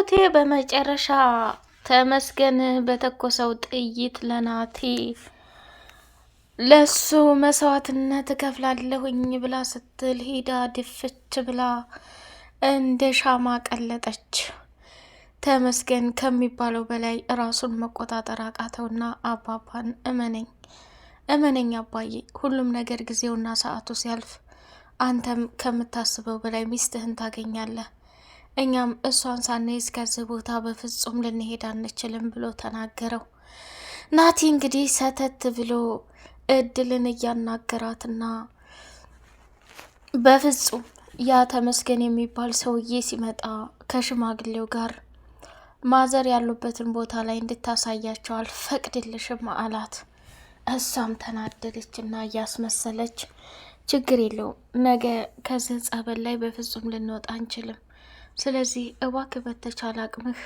ትሁቴ በመጨረሻ ተመስገን በተኮሰው ጥይት ለሱ መስዋዕትነት እከፍላለሁኝ ብላ ስትል ሂዳ ድፍች ብላ እንደ ሻማ ቀለጠች። ተመስገን ከሚባለው በላይ ራሱን መቆጣጠር አቃተውና አባባን እመነኝ አባዬ፣ ሁሉም ነገር ጊዜውና ሰዓቱ ሲያልፍ አንተም ከምታስበው በላይ ሚስትህን ታገኛለህ። እኛም እሷን ሳንይዝ ከዚህ ቦታ በፍጹም ልንሄድ አንችልም ብሎ ተናገረው። ናቲ እንግዲህ ሰተት ብሎ እድልን እያናገራትና በፍጹም ያ ተመስገን የሚባል ሰውዬ ሲመጣ ከሽማግሌው ጋር ማዘር ያሉበትን ቦታ ላይ እንድታሳያቸው አልፈቅድልሽም አላት። እሷም ተናደደች እና እያስመሰለች ችግር የለውም፣ ነገ ከዚህ ጸበል ላይ በፍጹም ልንወጣ አንችልም፣ ስለዚህ እባክህ በተቻለ አቅምህ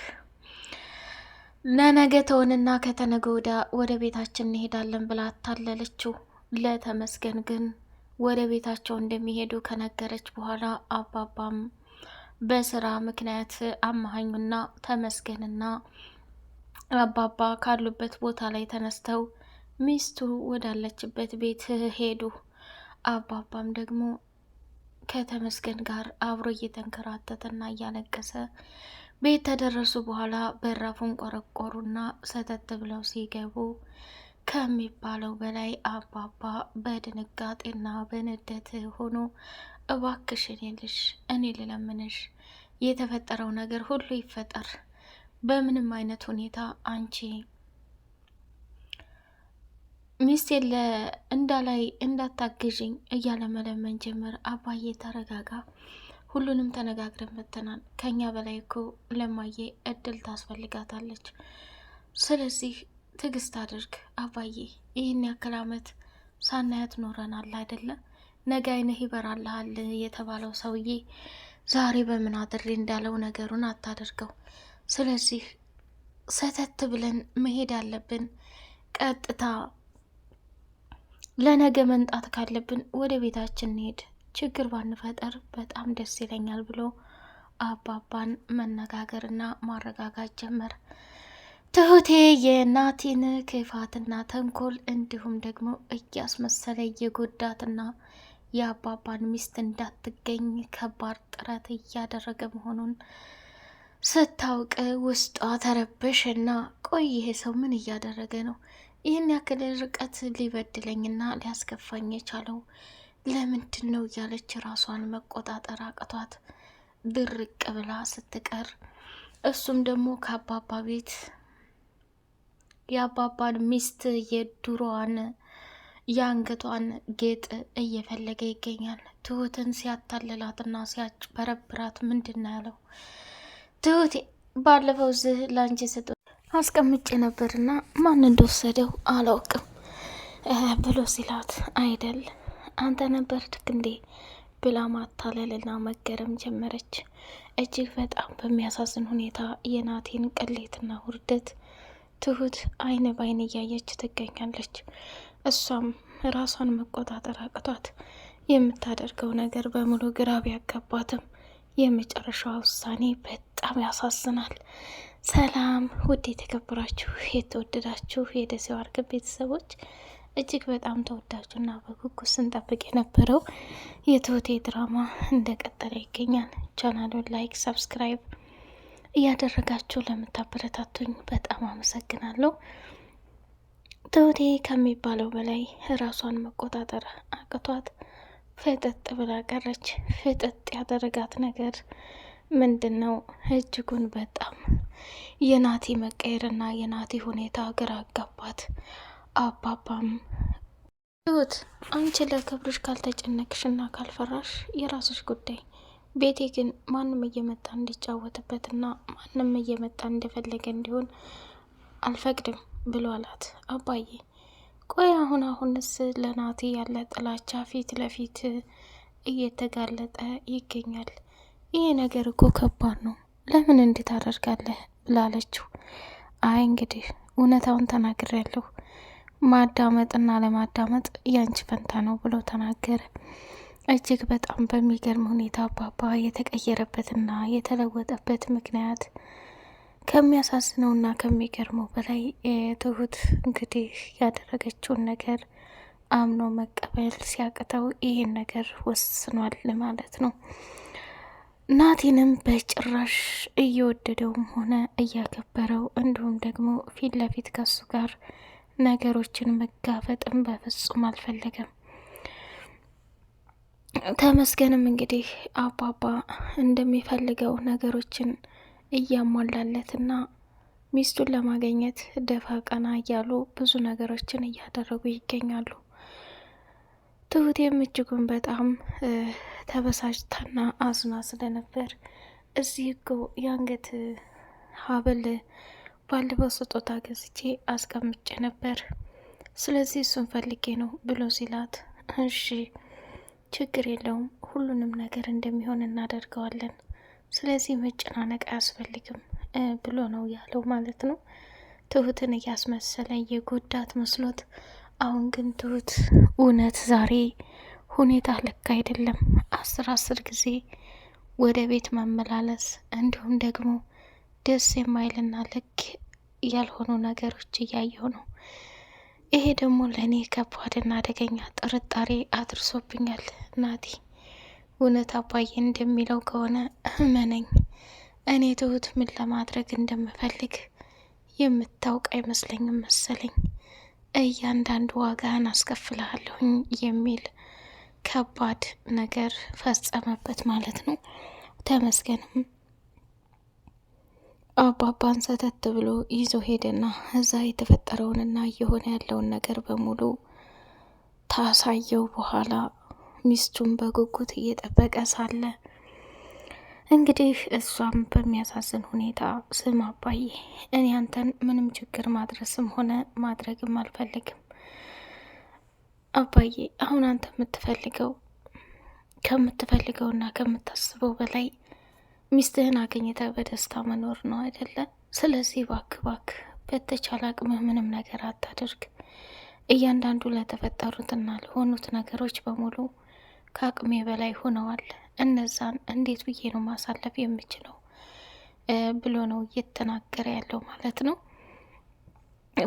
ለነገ ተውንና ከተነገ ወዲያ ወደ ቤታችን እንሄዳለን ብላ አታለለችው። ለተመስገን ግን ወደ ቤታቸው እንደሚሄዱ ከነገረች በኋላ አባባም በስራ ምክንያት አማሃኙና ተመስገንና አባባ ካሉበት ቦታ ላይ ተነስተው ሚስቱ ወዳለችበት ቤት ሄዱ። አባባም ደግሞ ከተመስገን ጋር አብሮ እየተንከራተተና እያለቀሰ ቤት ተደረሱ በኋላ በራፉን ቆረቆሩና ሰተት ብለው ሲገቡ ከሚባለው በላይ አባባ በድንጋጤና በንደት ሆኖ እባክሽ እኔ ልለምንሽ፣ የተፈጠረው ነገር ሁሉ ይፈጠር፣ በምንም አይነት ሁኔታ አንቺ ሚስቴን እንዳላይ እንዳታግዥኝ እያለ መለመን ጀመር። አባዬ ተረጋጋ፣ ሁሉንም ተነጋግረን መተናል። ከኛ በላይ እኮ ለማዬ እድል ታስፈልጋታለች። ስለዚህ ትዕግስት አድርግ አባዬ። ይህን ያክል አመት ሳናያት ኖረናል አይደለ? ነገ አይነህ ይበራልሃል የተባለው ሰውዬ ዛሬ በምን አድሬ እንዳለው ነገሩን አታደርገው። ስለዚህ ሰተት ብለን መሄድ አለብን። ቀጥታ ለነገ መንጣት ካለብን ወደ ቤታችን እንሄድ፣ ችግር ባንፈጠር በጣም ደስ ይለኛል ብሎ አባባን መነጋገርና ማረጋጋት ጀመር። ትሁቴ የናቲን ክፋትና ተንኮል እንዲሁም ደግሞ እያስመሰለ የጎዳትና የአባባን ሚስት እንዳትገኝ ከባድ ጥረት እያደረገ መሆኑን ስታውቅ ውስጧ ተረበሽ እና ቆይ ይሄ ሰው ምን እያደረገ ነው? ይህን ያክል ርቀት ሊበድለኝና ሊያስከፋኝ የቻለው ለምንድን ነው? እያለች ራሷን መቆጣጠር አቅቷት ድርቅ ብላ ስትቀር እሱም ደግሞ ከአባባ ቤት የአባባን ሚስት የድሮዋን የአንገቷን ጌጥ እየፈለገ ይገኛል። ትሁትን ሲያታልላትና ሲያጭበረብራት ምንድን ነው ያለው? ትሁቴ ባለፈው እዚህ ላንቺ ስጡ አስቀምጬ ነበርና ማን እንደወሰደው አላውቅም ብሎ ሲላት፣ አይደል አንተ ነበርክ እንዴ ብላ ማታለልና መገረም ጀመረች። እጅግ በጣም በሚያሳዝን ሁኔታ የናቴን ቅሌትና ውርደት ትሁት አይን ባይን እያየች ትገኛለች። እሷም ራሷን መቆጣጠር አቅቷት የምታደርገው ነገር በሙሉ ግራ ቢያጋባትም የመጨረሻዋ ውሳኔ በጣም ያሳዝናል። ሰላም ውድ የተከበራችሁ የተወደዳችሁ የደሴው አርግብ ቤተሰቦች፣ እጅግ በጣም ተወዳጁና በጉጉት ስንጠብቅ የነበረው የትሁቴ ድራማ እንደቀጠለ ይገኛል። ቻናሉን ላይክ፣ ሰብስክራይብ እያደረጋችሁ ለምታበረታቱኝ በጣም አመሰግናለሁ። ትሁቴ ከሚባለው በላይ ራሷን መቆጣጠር አቅቷት ፍጥጥ ብላ ቀረች። ፍጥጥ ያደረጋት ነገር ምንድን ነው? እጅጉን በጣም የናቲ መቀየርና የናቲ ሁኔታ ግራ አጋባት። አባባም ትሁት አንቺ ለክብርሽ ካልተጨነቅሽና ካልፈራሽ የራስሽ ጉዳይ፣ ቤቴ ግን ማንም እየመጣ እንዲጫወትበትና ማንም እየመጣ እንደፈለገ እንዲሆን አልፈቅድም ብሎ አላት። አባዬ ቆይ አሁንስ ለናቲ ያለ ጥላቻ ፊት ለፊት እየተጋለጠ ይገኛል። ይሄ ነገር እኮ ከባድ ነው፣ ለምን እንዴት አደርጋለህ ብላለችው። አይ እንግዲህ እውነታውን ተናግሬያለሁ፣ ማዳመጥና ለማዳመጥ ያንቺ ፈንታ ነው ብሎ ተናገረ። እጅግ በጣም በሚገርም ሁኔታ አባባ የተቀየረበትና የተለወጠበት ምክንያት ከሚያሳዝነውና ከሚገርመው በላይ ትሁት እንግዲህ ያደረገችውን ነገር አምኖ መቀበል ሲያቅተው ይህን ነገር ወስኗል ማለት ነው። ናቲንም በጭራሽ እየወደደውም ሆነ እያከበረው እንዲሁም ደግሞ ፊት ለፊት ከሱ ጋር ነገሮችን መጋፈጥም በፍጹም አልፈለገም። ተመስገንም እንግዲህ አባባ እንደሚፈልገው ነገሮችን እያሟላለትና ሚስቱን ለማግኘት ደፋ ቀና እያሉ ብዙ ነገሮችን እያደረጉ ይገኛሉ። ትሁቴም እጅጉን በጣም ተበሳጭታና አዝና ስለነበር እዚህ እኮ የአንገት ሀብል ባለፈው ስጦታ ገዝቼ አስቀምጬ ነበር፣ ስለዚህ እሱን ፈልጌ ነው ብሎ ሲላት እሺ ችግር የለውም ሁሉንም ነገር እንደሚሆን እናደርገዋለን፣ ስለዚህ መጨናነቅ አያስፈልግም ብሎ ነው ያለው ማለት ነው። ትሁትን እያስመሰለ የጎዳት መስሎት፣ አሁን ግን ትሁት እውነት ዛሬ ሁኔታ ልክ አይደለም፣ አስር ጊዜ ወደ ቤት መመላለስ እንዲሁም ደግሞ ደስ የማይልና ልክ ያልሆኑ ነገሮች እያየሁ ነው። ይሄ ደግሞ ለእኔ ከባድና አደገኛ ጥርጣሬ አድርሶብኛል። ናቲ እውነት አባዬ እንደሚለው ከሆነ እመነኝ፣ እኔ ትሁት ምን ለማድረግ እንደምፈልግ የምታውቅ አይመስለኝም መሰለኝ። እያንዳንዱ ዋጋህን አስከፍልሃለሁኝ የሚል ከባድ ነገር ፈጸመበት ማለት ነው። ተመስገንም አባባን ሰተት ብሎ ይዞ ሄደና እዛ የተፈጠረውንና እየሆነ ያለውን ነገር በሙሉ ታሳየው። በኋላ ሚስቱን በጉጉት እየጠበቀ ሳለ እንግዲህ እሷም በሚያሳዝን ሁኔታ ስም አባዬ፣ እኔ አንተን ምንም ችግር ማድረስም ሆነ ማድረግም አልፈልግም። አባዬ አሁን አንተ ከምትፈልገውና ከምታስበው በላይ ሚስትህን አገኝተህ በደስታ መኖር ነው አይደለ? ስለዚህ ባክ በተቻለ አቅምህ ምንም ነገር አታድርግ። እያንዳንዱ ለተፈጠሩትና ለሆኑት ነገሮች በሙሉ ከአቅሜ በላይ ሆነዋል። እነዛን እንዴት ብዬ ነው ማሳለፍ የምችለው ብሎ ነው እየተናገረ ያለው ማለት ነው።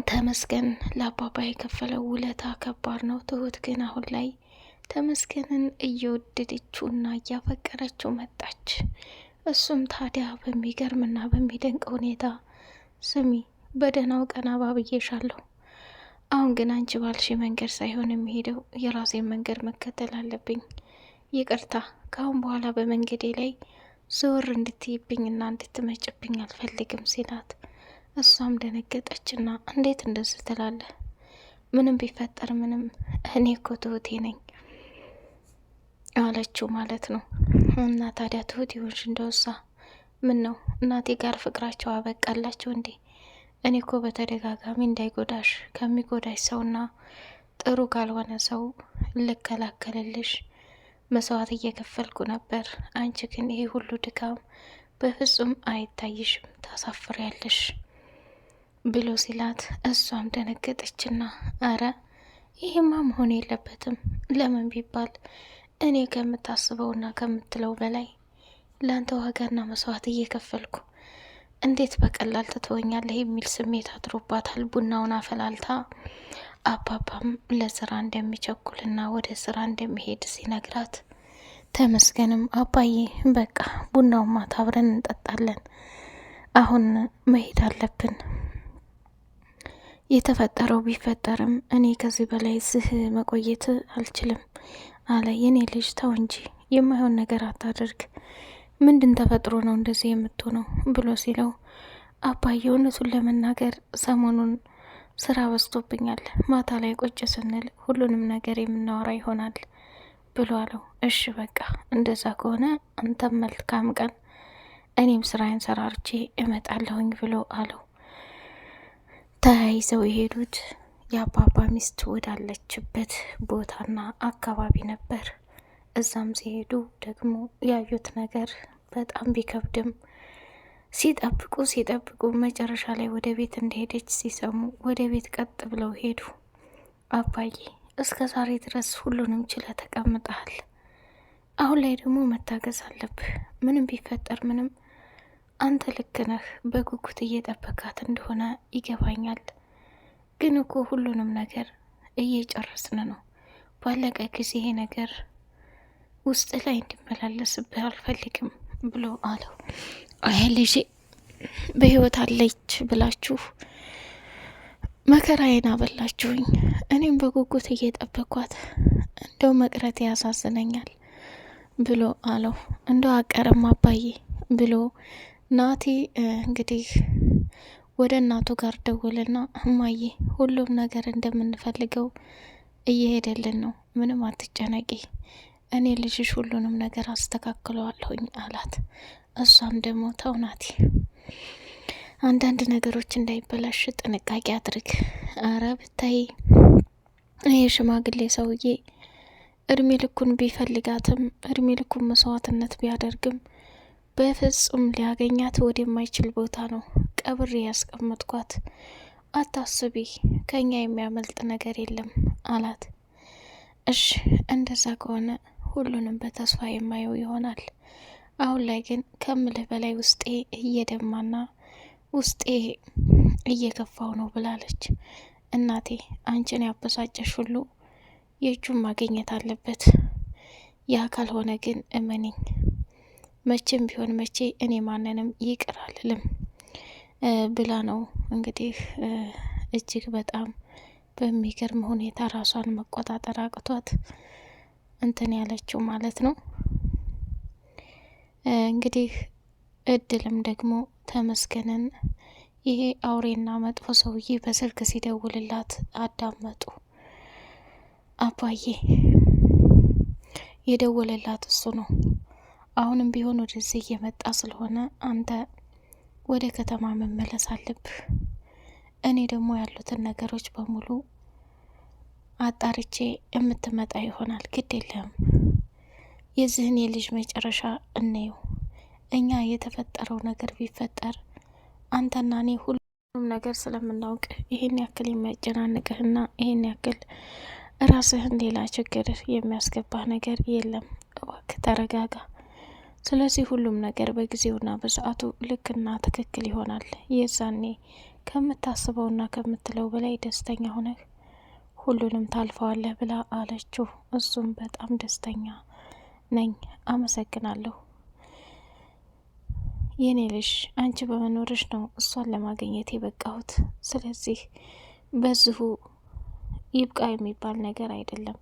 ተመስገን ለአባባ የከፈለው ውለታ ከባድ ነው። ትሁት ግን አሁን ላይ ተመስገንን እየወደደችውና እያፈቀረችው መጣች። እሱም ታዲያ በሚገርምና በሚደንቅ ሁኔታ ስሚ፣ በደህናው ቀን አባብዬሻለሁ። አሁን ግን አንቺ ባልሽ መንገድ ሳይሆን የሚሄደው የራሴን መንገድ መከተል አለብኝ። ይቅርታ፣ ከአሁን በኋላ በመንገዴ ላይ ዘወር እንድትይብኝና እንድትመጭብኝ አልፈልግም ሲላት፣ እሷም ደነገጠችና እንዴት እንደዚህ ትላለህ? ምንም ቢፈጠር ምንም እኔ እኮ ትሁቴ ነኝ አለችው ማለት ነው። እና ታዲያ ትሁት ይሆንሽ እንደወሳ ምን ነው እናቴ ጋር ፍቅራቸው አበቃላቸው እንዴ? እኔ እኮ በተደጋጋሚ እንዳይጎዳሽ ከሚጎዳሽ ሰውና ጥሩ ካልሆነ ሰው ልከላከልልሽ መስዋዕት እየከፈልኩ ነበር። አንቺ ግን ይሄ ሁሉ ድካም በፍጹም አይታይሽም፣ ታሳፍሪያለሽ ብሎ ሲላት እሷም ደነገጠችና አረ ይሄማ መሆን የለበትም። ለምን ቢባል እኔ ከምታስበውና ከምትለው በላይ ለአንተ ዋጋና መስዋዕት እየከፈልኩ እንዴት በቀላል ትተወኛለህ የሚል ስሜት አድሮባታል። ቡናውን አፈላልታ አባባም ለስራ እንደሚቸኩልና ወደ ስራ እንደሚሄድ ሲነግራት፣ ተመስገንም አባዬ በቃ ቡናውን ማታ አብረን እንጠጣለን፣ አሁን መሄድ አለብን። የተፈጠረው ቢፈጠርም እኔ ከዚህ በላይ እዚህ መቆየት አልችልም አለ። የኔ ልጅ ተው እንጂ የማይሆን ነገር አታድርግ፣ ምንድን ተፈጥሮ ነው እንደዚህ የምትሆነው ብሎ ሲለው፣ አባዬ እውነቱን ለመናገር ሰሞኑን ስራ በዝቶብኛል፣ ማታ ላይ ቁጭ ስንል ሁሉንም ነገር የምናወራ ይሆናል ብሎ አለው። እሺ በቃ እንደዛ ከሆነ አንተም መልካም ቀን፣ እኔም ስራዬን ሰራርቼ እመጣለሁኝ ብሎ አለው። ተያይዘው የሄዱት የአባባ ሚስት ወዳለችበት ቦታና አካባቢ ነበር። እዛም ሲሄዱ ደግሞ ያዩት ነገር በጣም ቢከብድም ሲጠብቁ መጨረሻ ላይ ወደ ቤት እንደሄደች ሲሰሙ ወደ ቤት ቀጥ ብለው ሄዱ። አባዬ እስከ ዛሬ ድረስ ሁሉንም ችለ ተቀምጠሃል፣ አሁን ላይ ደግሞ መታገዝ አለብህ። ምንም ቢፈጠር ምንም አንተ ልክ ነህ። በጉጉት እየጠበቃት እንደሆነ ይገባኛል። ግን እኮ ሁሉንም ነገር እየጨረስን ነው። ባለቀ ጊዜ ይሄ ነገር ውስጥ ላይ እንዲመላለስብህ አልፈልግም ብሎ አለው። አይ ልጄ በህይወት አለች ብላችሁ መከራዬን አበላችሁኝ። እኔም በጉጉት እየጠበኳት እንደው መቅረት ያሳዝነኛል ብሎ አለው። እንደው አቀረም አባዬ ብሎ ናቲ እንግዲህ ወደ እናቱ ጋር ደውልና እማዬ ሁሉም ነገር እንደምንፈልገው እየሄደልን ነው፣ ምንም አትጨነቂ፣ እኔ ልጅሽ ሁሉንም ነገር አስተካክለዋለሁኝ አላት። እሷም ደግሞ ተው ናቲ፣ አንዳንድ ነገሮች እንዳይበላሽ ጥንቃቄ አድርግ። አረ ብታይ ይህ ሽማግሌ ሰውዬ እድሜ ልኩን ቢፈልጋትም እድሜ ልኩን መስዋዕትነት ቢያደርግም በፍጹም ሊያገኛት ወደማይችል ቦታ ነው ቀብሬ ያስቀመጥኳት። አታስቢ፣ ከኛ የሚያመልጥ ነገር የለም አላት። እሺ እንደዛ ከሆነ ሁሉንም በተስፋ የማየው ይሆናል። አሁን ላይ ግን ከምልህ በላይ ውስጤ እየደማና ውስጤ እየከፋው ነው ብላለች። እናቴ አንቺን ያበሳጨሽ ሁሉ የእጁን ማግኘት አለበት። ያ ካልሆነ ግን እመኒኝ መቼም ቢሆን መቼ እኔ ማንንም ይቅር አልልም ብላ ነው እንግዲህ እጅግ በጣም በሚገርም ሁኔታ ራሷን መቆጣጠር አቅቷት እንትን ያለችው ማለት ነው። እንግዲህ እድልም ደግሞ ተመስገንን ይሄ አውሬና መጥፎ ሰውዬ በስልክ ሲደውልላት አዳመጡ። አባዬ የደወለላት እሱ ነው። አሁንም ቢሆን ወደዚህ እየመጣ ስለሆነ አንተ ወደ ከተማ መመለስ አለብህ። እኔ ደግሞ ያሉትን ነገሮች በሙሉ አጣርቼ የምትመጣ ይሆናል። ግድ የለም የዚህን የልጅ መጨረሻ እንየው። እኛ የተፈጠረው ነገር ቢፈጠር አንተና እኔ ሁሉም ነገር ስለምናውቅ ይህን ያክል የሚያጨናንቅህና ይህን ያክል ራስህን ሌላ ችግር የሚያስገባህ ነገር የለም። እባክህ ተረጋጋ። ስለዚህ ሁሉም ነገር በጊዜውና በሰዓቱ ልክና ትክክል ይሆናል። የዛኔ ከምታስበውና ከምትለው በላይ ደስተኛ ሆነህ ሁሉንም ታልፈዋለህ ብላ አለችው። እሱም በጣም ደስተኛ ነኝ፣ አመሰግናለሁ የኔ ልጅ፣ አንቺ በመኖርሽ ነው እሷን ለማግኘት የበቃሁት። ስለዚህ በዚሁ ይብቃ የሚባል ነገር አይደለም።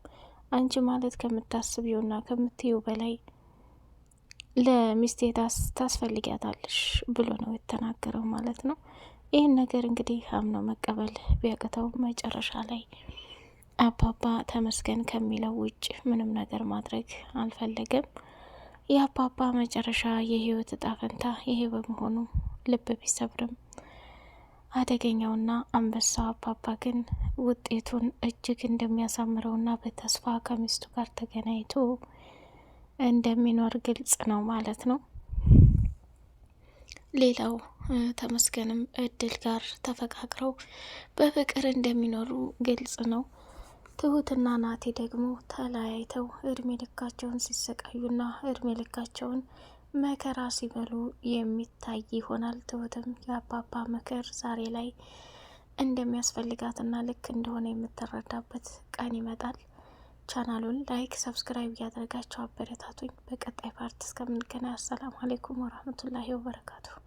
አንቺ ማለት ከምታስቢውና ከምትዩ በላይ ለሚስቴ ታስፈልጊያታለሽ ብሎ ነው የተናገረው ማለት ነው። ይህን ነገር እንግዲህ አምኖ መቀበል ቢያቅተው መጨረሻ ላይ አባባ ተመስገን ከሚለው ውጭ ምንም ነገር ማድረግ አልፈለገም። የአባባ መጨረሻ የህይወት እጣ ፈንታ ይሄ በመሆኑ ልብ ቢሰብርም አደገኛውና አንበሳው አባባ ግን ውጤቱን እጅግ እንደሚያሳምረውና በተስፋ ከሚስቱ ጋር ተገናኝቶ እንደሚኖር ግልጽ ነው ማለት ነው። ሌላው ተመስገንም እድል ጋር ተፈቃቅረው በፍቅር እንደሚኖሩ ግልጽ ነው። ትሁትና ናቴ ደግሞ ተለያይተው እድሜ ልካቸውን ሲሰቃዩና እድሜ ልካቸውን መከራ ሲበሉ የሚታይ ይሆናል። ትሁትም የአባባ ምክር ዛሬ ላይ እንደሚያስፈልጋትና ልክ እንደሆነ የምትረዳበት ቀን ይመጣል። ቻናሉን ላይክ፣ ሰብስክራይብ እያደረጋችሁ አበረታቱኝ። በቀጣይ ፓርት እስከምንገናኝ አሰላሙ አሌይኩም ወራህመቱላሂ ወበረካቱሁ።